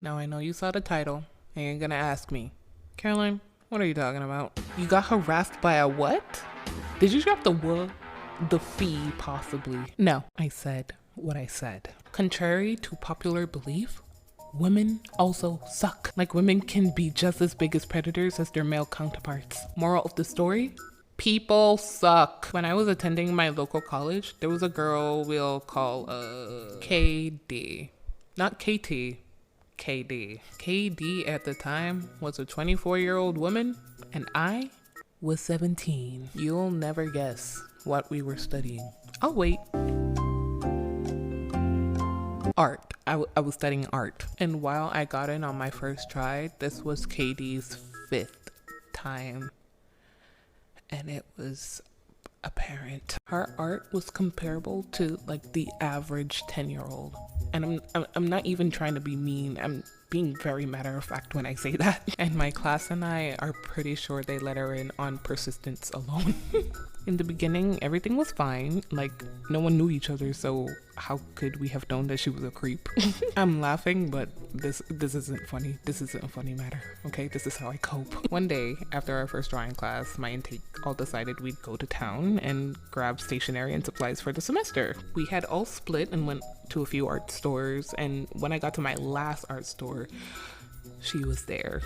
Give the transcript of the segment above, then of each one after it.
Now I know you saw the title and you're gonna ask me, Caroline, what are you talking about? You got harassed by a what? Did you drop the what? The fee, possibly. No, I said what I said. Contrary to popular belief, women also suck. Like, women can be just as big as predators as their male counterparts. Moral of the story? People suck. When I was attending my local college, there was a girl we'll call KD. Not KT, KD. KD at the time was a 24-year-old woman, and I was 17. You'll never guess what we were studying. I'll wait. Art. I was studying art. And while I got in on my first try, this was KD's 5th time. And it was apparent. Her art was comparable to like the average 10-year-old. And I'm not even trying to be mean. I'm being very matter of fact when I say that. And my class and I are pretty sure they let her in on persistence alone. In the beginning, everything was fine. Like, no one knew each other, so how could we have known that she was a creep? I'm laughing, but this isn't funny. This isn't a funny matter, okay? This is how I cope. One day, after our first drawing class, my intake all decided we'd go to town and grab stationery and supplies for the semester. We had all split and went to a few art stores, and when I got to my last art store, she was there,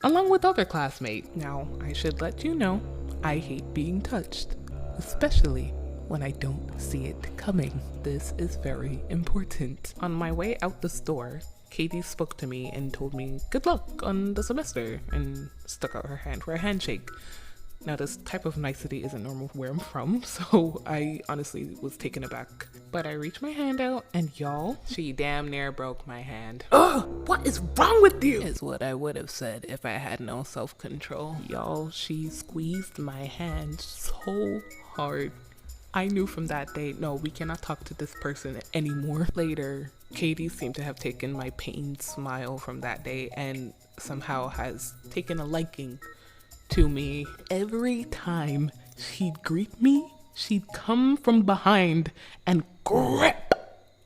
along with other classmates. Now, I should let you know, I hate being touched, especially when I don't see it coming. This is very important. On my way out the store, Katie spoke to me and told me good luck on the semester and stuck out her hand for a handshake. Now, this type of nicety isn't normal where I'm from, so I honestly was taken aback. But I reached my hand out, and y'all, she damn near broke my hand. Ugh, what is wrong with you? Is what I would have said if I had no self-control. Y'all, she squeezed my hand so hard. I knew from that day, no, we cannot talk to this person anymore. Later, Katie seemed to have taken my pained smile from that day and somehow has taken a liking to me. Every time she'd greet me, she'd come from behind and grip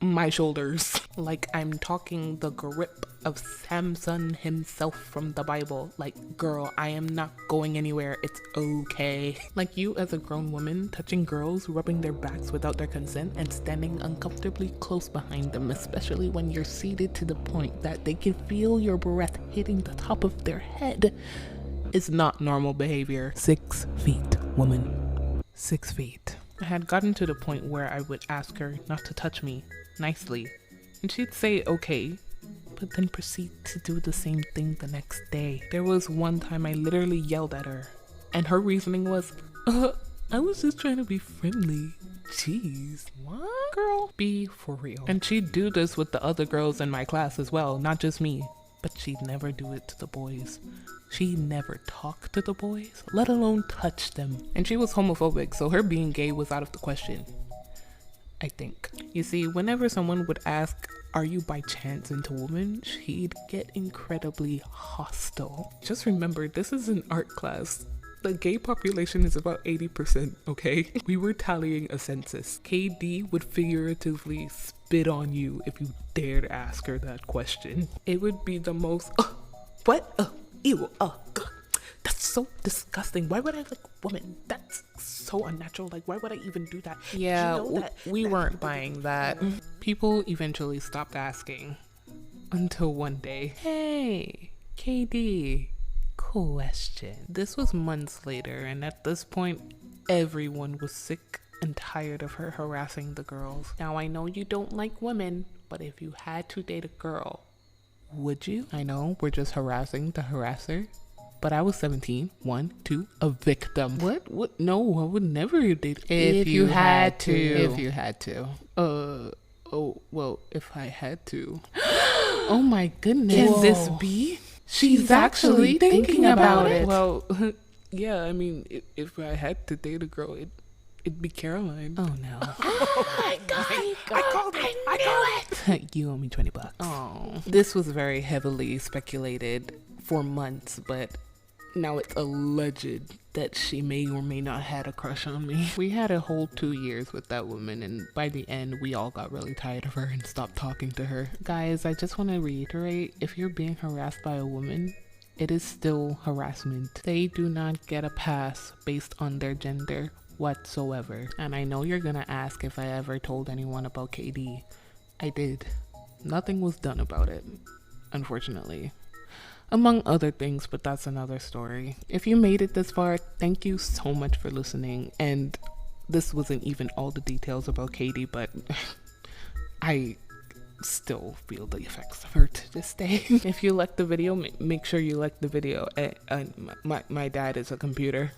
my shoulders. Like I'm talking the grip of Samson himself from the Bible. Like, girl, I am not going anywhere. It's okay. Like, you as a grown woman touching girls, rubbing their backs without their consent and standing uncomfortably close behind them, especially when you're seated to the point that they can feel your breath hitting the top of their head, is not normal behavior. 6 feet, woman. 6 feet. I had gotten to the point where I would ask her not to touch me nicely, and she'd say okay, but then proceed to do the same thing the next day. There was one time I literally yelled at her, and her reasoning was, I was just trying to be friendly. Jeez, what? Girl, be for real. And she'd do this with the other girls in my class as well, not just me. But she'd never do it to the boys. She never talked to the boys, let alone touch them. And she was homophobic, so her being gay was out of the question, I think. You see, whenever someone would ask, are you by chance into women, she'd get incredibly hostile. Just remember, this is an art class. The gay population is about 80%, okay? We were tallying a census. KD would figuratively spit on you if you dared ask her that question. It would be the most, what? Ew, that's so disgusting. Why would I like women? That's so unnatural. Like, why would I even do that? Yeah, you know we weren't buying that. People eventually stopped asking until one day, hey, KD, question. This was months later, and at this point, everyone was sick and tired of her harassing the girls. Now, I know you don't like women, but if you had to date a girl, would you? I know we're just harassing the harasser, but I was 17. 1, 2, a victim. What? No, I would never date. If you had to. If you had to. Oh, well, if I had to. Oh my goodness. Can this be? She's actually thinking about it. Well, yeah, I mean, if I had to date a girl, it'd be Caroline. Oh no. Oh my god. I called it. I called it. You owe me $20. Oh. This was very heavily speculated for months, but now it's alleged that she may or may not had a crush on me. We had a whole 2 years with that woman, and by the end we all got really tired of her and stopped talking to her. Guys, I just want to reiterate, if you're being harassed by a woman, it is still harassment. They do not get a pass based on their gender whatsoever. And I know you're gonna ask if I ever told anyone about KD. I did. Nothing was done about it, unfortunately. Among other things, but that's another story. If you made it this far, thank you so much for listening. And this wasn't even all the details about Katie, but I still feel the effects of her to this day. If you liked the video, make sure you like the video. My dad is a computer.